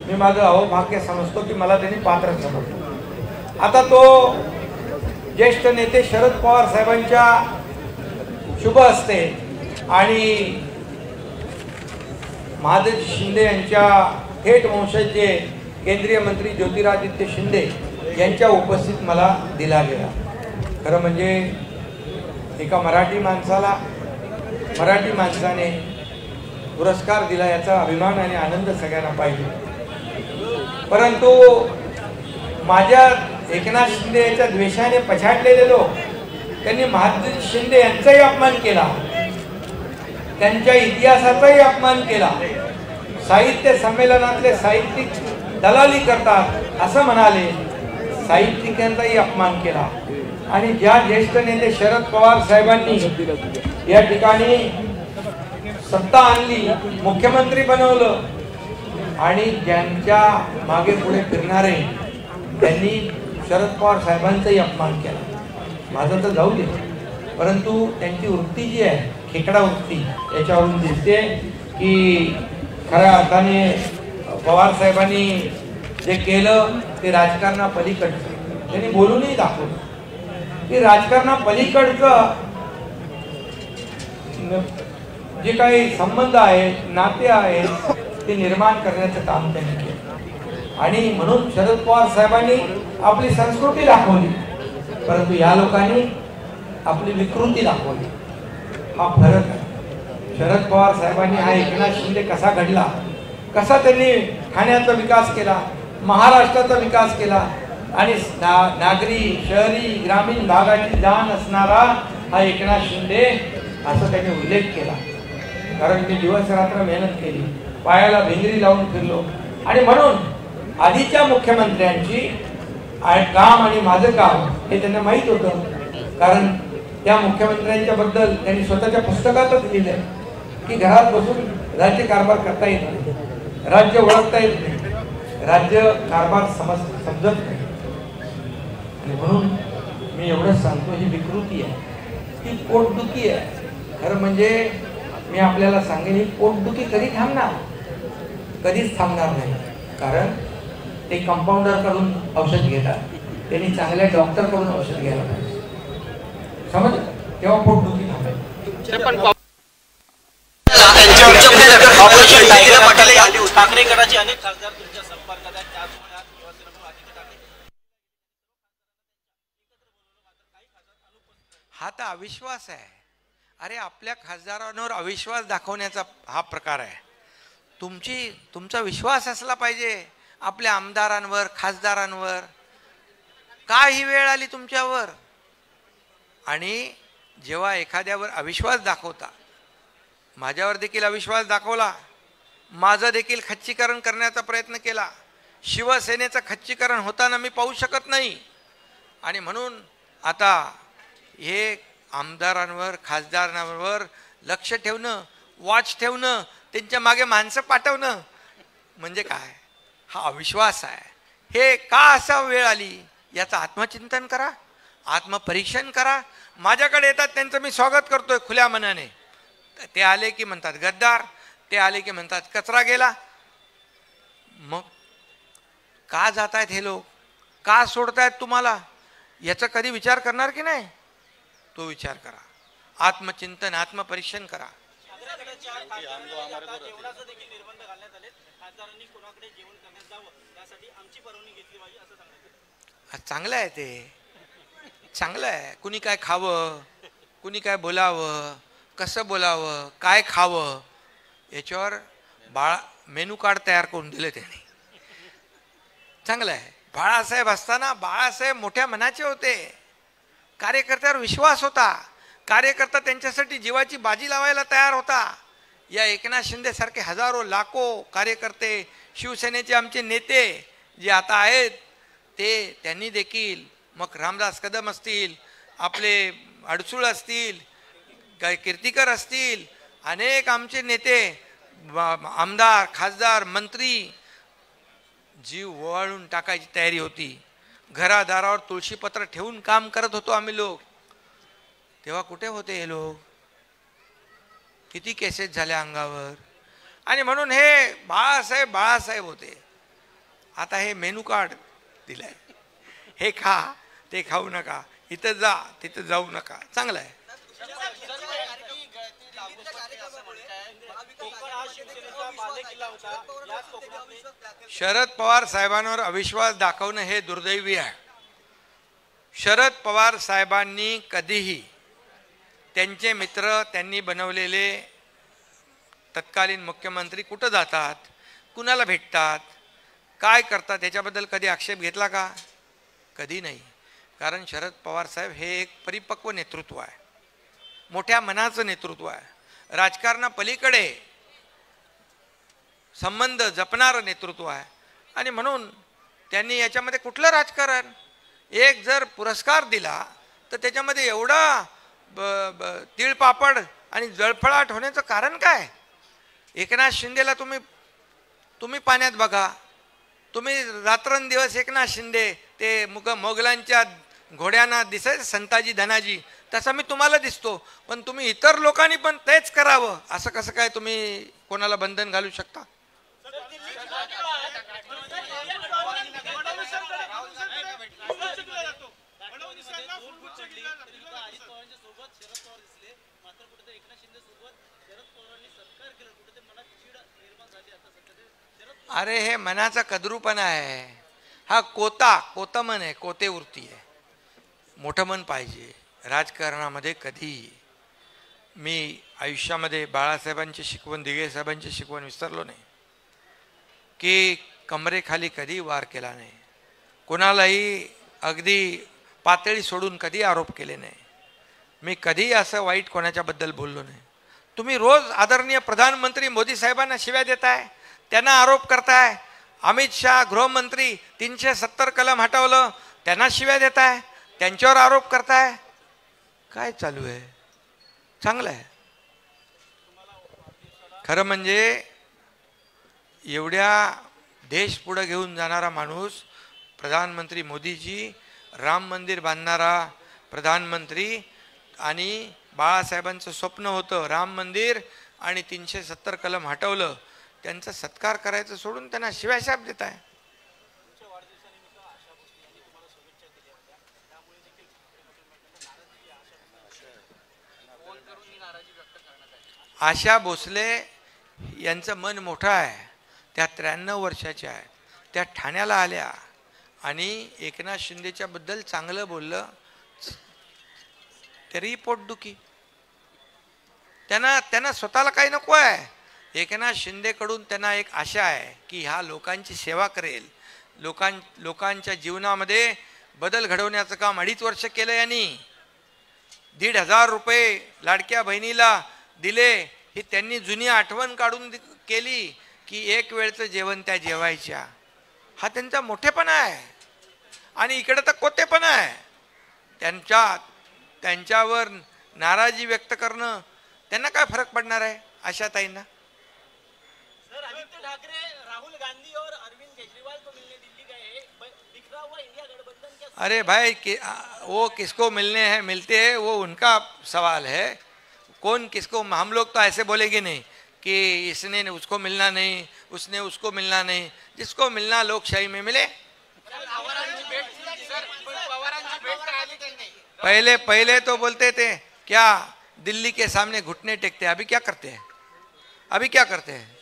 मी माझं अहोभाग्य समजतो की मला त्यांनी पात्र समजतो। आता तो ज्येष्ठ नेते शरद पवार साहेबांच्या शुभ हस्ते आणि महादेव शिंदे यांच्या थेट वंशज जे केंद्रीय मंत्री ज्योतिरादित्य शिंदे यांच्या उपस्थित मला दिला गेला। खरं म्हणजे एका मराठी माणसाने पुरस्कार दिला याचा अभिमान आणि आनंद सगळ्यांना पाहिजे। परंतु माझ्या एकनाथ शिंदे यांच्या द्वेषाने पछाडलेले लोक त्यांनी महादेव शिंदे यांचाही अपमान केला, त्यांच्या इतिहासाचाही अपमान केला, साहित्य संमेलनातले साहित्यिक दलाली करतात असं म्हणाले, साहित्यिकांचाही अपमान केला। आणि ज्या ज्येष्ठ नेते शरद पवार साहेबांनी या ठिकाणी सत्ता आणली, मुख्यमंत्री बनवलं आणि ज्यांच्या मागे पुढे फिरणारे त्यांनी शरद पवार साहेबांचाही अपमान केला। माझं तर जाऊ दे, परंतु त्यांची वृत्ती जी आहे खेकडा वृत्ती याच्यावरून दिसते की खऱ्या अर्थाने पवार साहेबांनी जे केलं ते राजकारणापलीकडचं त्यांनी बोलूनही दाखवलं की राजकारणापलीकडचं जे काही संबंध आहेत, नाते आहेत ते निर्माण करण्याचं काम त्यांनी केलं। आणि म्हणून शरद पवार साहेबांनी आपली संस्कृती दाखवली, परंतु या लोकांनी आपली विकृती दाखवली। हा फरक आहे। शरद पवार साहेबांनी हा एकनाथ शिंदे कसा घडला, कसा त्यांनी ठाण्याचा विकास केला, महाराष्ट्राचा विकास केला आणि नागरी शहरी ग्रामीण भागाची जाण असणारा हा एकनाथ शिंदे असं त्यांनी उल्लेख केला। कारण मी दिवस रात्र मेहनत केली, पायाला भिंगरी लावून फिरलो आणि म्हणून आधीच्या मुख्यमंत्र्यांची काम आणि माझं काम हे त्यांना माहीत होतं। कारण त्या मुख्यमंत्र्यांच्या बद्दल त्यांनी स्वतःच्या पुस्तकातच लिहिलंय की घरात बसून राज्य कारभार करता येत नाही, राज्य ओळखता येत नाही, राज्य कारभार समजत नाही। आणि म्हणून मी एवढंच सांगतो, ही विकृती आहे, ही पोटदुखी आहे। खरं म्हणजे मी आपल्याला सांगेन, ही पोटदुखी कधी थांबणार? कधीच थांबणार नाही। कारण ते कंपाऊंडर कडून औषध घेतात, त्यांनी चांगल्या डॉक्टर कडून औषध घ्यायला पाहिजे, समज, तेव्हा पोटदुखी थांबेल। हा तर अविश्वास आहे। अरे आपल्या खासदारांवर अविश्वास दाखवण्याचा हा प्रकार आहे। तुमचा विश्वास असला पाहिजे आपल्या आमदारांवर, खासदारांवर। का ही वेळ आली तुमच्यावर? आणि जेव्हा एखाद्यावर अविश्वास दाखवता, माझ्यावर देखील अविश्वास दाखवला, माझं देखील खच्चीकरण करण्याचा प्रयत्न केला, शिवसेनेचं खच्चीकरण होताना मी पाहू शकत नाही। आणि म्हणून आता हे आमदारांवर, खासदारांवर लक्ष ठेवणं, वॉच ठेवणं, त्यांच्या मागे माणसं पाठवणं म्हणजे काय? हा अविश्वास आहे। हे का असा वेळ आली याचं आत्मचिंतन करा, आत्मपरीक्षण करा। माझ्याकडे येतात त्यांचं मी स्वागत करतोय खुल्या मनाने। ते आले की म्हणतात गद्दार, ते आले की म्हणतात कचरा गेला। मग का जात आहेत हे लोक? का सोडतायत तुम्हाला? याचा कधी विचार करणार की नाही? तो विचार करा, आत्मचिंतन, आत्मपरीक्षण करा। चांगलं आहे, ते चांगलं आहे। कुणी काय खावं, कुणी काय बोलावं, कसं बोलावं, काय खावं याच्यावर मेनू कार्ड तयार करून दिले त्यांनी, चांगलं आहे। बाळासाहेब असताना बाळासाहेब मोठ्या मनाचे होते, कार्यकर्त्यावर विश्वास होता, कार्यकर्ता त्यांच्यासाठी जीवाची बाजी लावायला तयार होता। या एकनाथ शिंदे सारखे हजारो लाखो कार्यकर्ते, शिवसेनेचे आमचे नेते जे आता आहेत ते त्यांनी देखील, मग रामदास कदम असतील, आपले अडसूळ असतील, कीर्तिकर असतील, अनेक आमचे नेते, आमदार, खासदार, मंत्री, जीव ओवाळून टाकायची तयारी होती। घरादारावर तुळशीपत्र ठेवून काम करत होतो आम्ही लोक। तेव्हा कुठे होते हे लोक? किती केसेस झाल्या अंगावर। आणि म्हणून हे बाळासाहेब होते। आता हे मेनू कार्ड दिलंय, हे खा ते खाऊ नका, इथं जा तिथं जाऊ नका, चांगलं आहे. शरद पवार साहेबांवर अविश्वास दाखवणं हे दुर्दैवी आहे. शरद पवार साहेबांनी कधीही त्यांचे मित्र, त्यांनी बनवलेले तत्कालीन मुख्यमंत्री कुठं जातात, कुणाला भेटतात, काय करतात याच्याबद्दल कधी आक्षेप घेतला का? कधी नाही. कारण शरद पवार साहेब हे एक परिपक्व नेतृत्व आहे, मोठ्या मनाचं नेतृत्व आहे, राजकारणापलीकडे संबंध जपणारं नेतृत्व आहे. आणि म्हणून त्यांनी याच्यामध्ये कुठलं राजकारण, एक जर पुरस्कार दिला तर त्याच्यामध्ये एवढा तिळपापड आणि जळफळाट होण्याचं कारण काय? एकनाथ शिंदेला तुम्ही पाण्यात बघा, तुम्ही रात्रंदिवस एकनाथ शिंदे ते मोगलांच्या घोड्यांना दिसायचं संताजी धनाजी, तसा मी तुम्हाला दिसतो. पण तुम्ही इतर लोकांनी पण तेच करावं असं कसं काय तुम्ही कोणाला बंधन घालू शकता? अरे हे मनाचा कद्रूपणा आहे, हा कोतमन आहे, कोते वृत्ती आहे. मोठं मन पाहिजे राजकारणामध्ये. कधी मी आयुष्यामध्ये बाळासाहेबांची शिकवण, दिघे साहेबांची शिकवण विसरलो नाही की कमरेखाली कधी वार केला नाही, कोणालाही अगदी पातळी सोडून कधी आरोप केले नाही, मी कधी असं वाईट कोणाच्याबद्दल बोललो नाही. तुम्ही रोज आदरणीय प्रधानमंत्री मोदी साहेबांना शिव्या देताय, त्यांना आरोप करताय. अमित शहा गृहमंत्री 370 कलम हटवलं, त्यांना शिव्या देताय, त्यांच्यावर आरोप करताय. काय चालू आहे? चांगलं आहे. खरं म्हणजे एवढ्या देश पुढे घेऊन जाणारा माणूस प्रधानमंत्री मोदीजी, राम मंदिर बांधणारा प्रधानमंत्री, आणि बाळासाहेबांचं स्वप्न होतं राम मंदिर, आणि 370 कलम हटवलं, त्यांचा सत्कार करायचं सोडून त्यांना शिव्याशाप देत आहे. आशा भोसले यांचं मन मोठं आहे, त्या 93 वर्षाच्या आहेत, त्या ठाण्याला आल्या आणि एकनाथ शिंदेच्या बद्दल चांगलं बोललं तरी पोटदुखी. त्यांना स्वतःला काही नको आहे. एकनाथ शिंदेकडून त्यांना एक आशा आहे की हा लोकांची सेवा करेल, लोकांच्या जीवनामध्ये बदल घडवण्याचं काम 2.5 वर्ष केलं यांनी. 1,500 रुपये लाडक्या बहिणीला दिले, ही त्यांनी जुनी आठवण काढून केली की एक वेळचं जेवण त्या जेवायच्या. हा त्यांचा मोठेपणा आहे. आणि इकडे तर कोतेपणा आहे. त्यांच्यावर नाराजी व्यक्त करणं, त्यांना काय फरक पडणार आहे आशाताईंना? अरे भाई वो किसको मिलने हैं मिलते हैं, वो उनका सवाल है. कौन किसको, हम लोग तो ऐसे बोलेंगे नहीं कि इसने उसको मिलना नहीं, उसने उसको मिलना नहीं. जिसको मिलना लोकशाही में मिले. पहले तो बोलते थे क्या दिल्ली के सामने घुटने टेकते हैं, अभी क्या करते हैं? अभी क्या करते हैं?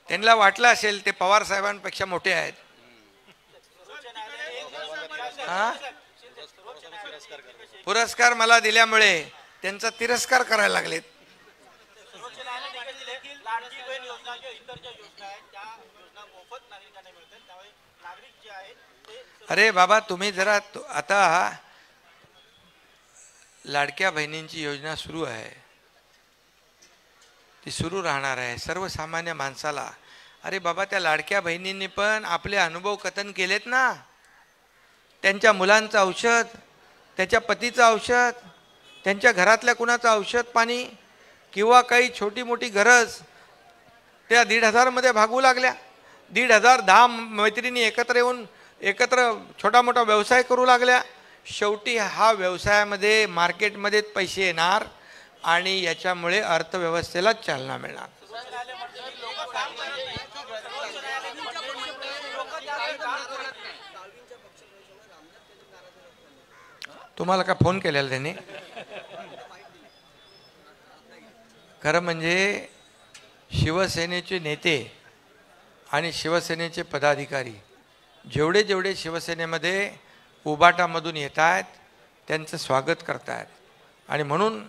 त्यांना वाटलं असेल ते पवार साहेबांपेक्षा मोठे आहेत. पुरस्कार मला दिल्यामुळे त्यांचा तिरस्कार करायला लागलेत. अरे बाबा, तुम्ही जरा आता लाडक्या बहिणींची योजना सुरू आहे, ती सुरू राहणार आहे सर्वसामान्य माणसाला. अरे बाबा, त्या लाडक्या बहिणींनी पण आपले अनुभव कथन केलेत ना. त्यांच्या मुलांचं औषध, त्याच्या पतीचं औषध, त्यांच्या घरातल्या कुणाचं औषध पाणी किंवा काही छोटी मोठी गरज त्या 1,500 मध्ये भागवू लागल्या. 1,500 10 मैत्रिणी एकत्र येऊन एकत्र छोटा मोठा व्यवसाय करू लागल्या. शेवटी हा व्यवसायामध्ये मार्केटमध्येच पैसे येणार आणि याच्यामुळे अर्थव्यवस्थेलाच चालना मिळणार. तुम्हाला का फोन केलेला त्यांनी? खरं म्हणजे शिवसेनेचे नेते आणि शिवसेनेचे पदाधिकारी जेवढे जेवढे शिवसेनेमध्ये उबाटामधून येत आहेत त्यांचं स्वागत करत आहेत. आणि म्हणून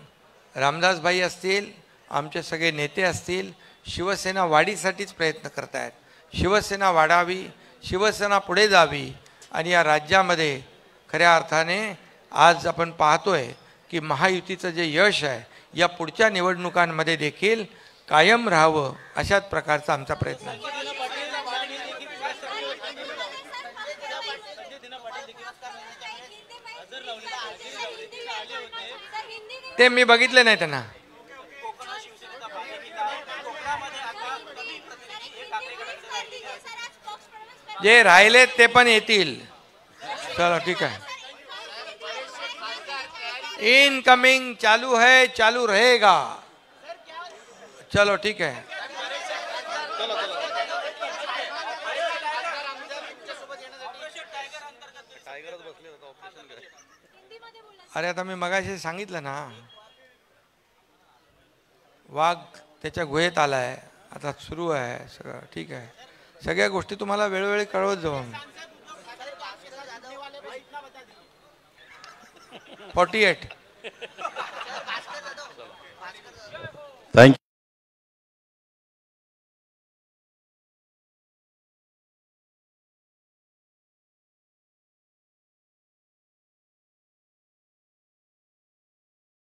रामदासभाई असतील, आमचे सगळे नेते असतील, शिवसेना वाढीसाठीच प्रयत्न करत आहेत. शिवसेना वाढावी, शिवसेना पुढे जावी आणि या राज्यामध्ये खऱ्या अर्थाने आज आपण पाहतोय की महायुतीचं जे यश आहे या पुढच्या निवडणुकांमध्ये देखील कायम राहावं अशाच प्रकारचा आमचा प्रयत्न आहे. ते मी बघितले नाही त्यांना. जे राहिले ते पण येतील. चलो ठीक आहे. इनकमिंग चालू है, चालू रहेगा. चलो ठीक है. अरे आता मी मगाशी सांगितलं ना, वाघ त्याच्या गुहेत आलाय, आता सुरू आहे सगळं. ठीक आहे, सगळ्या गोष्टी तुम्हाला वेळोवेळी कळवत जाऊ. 48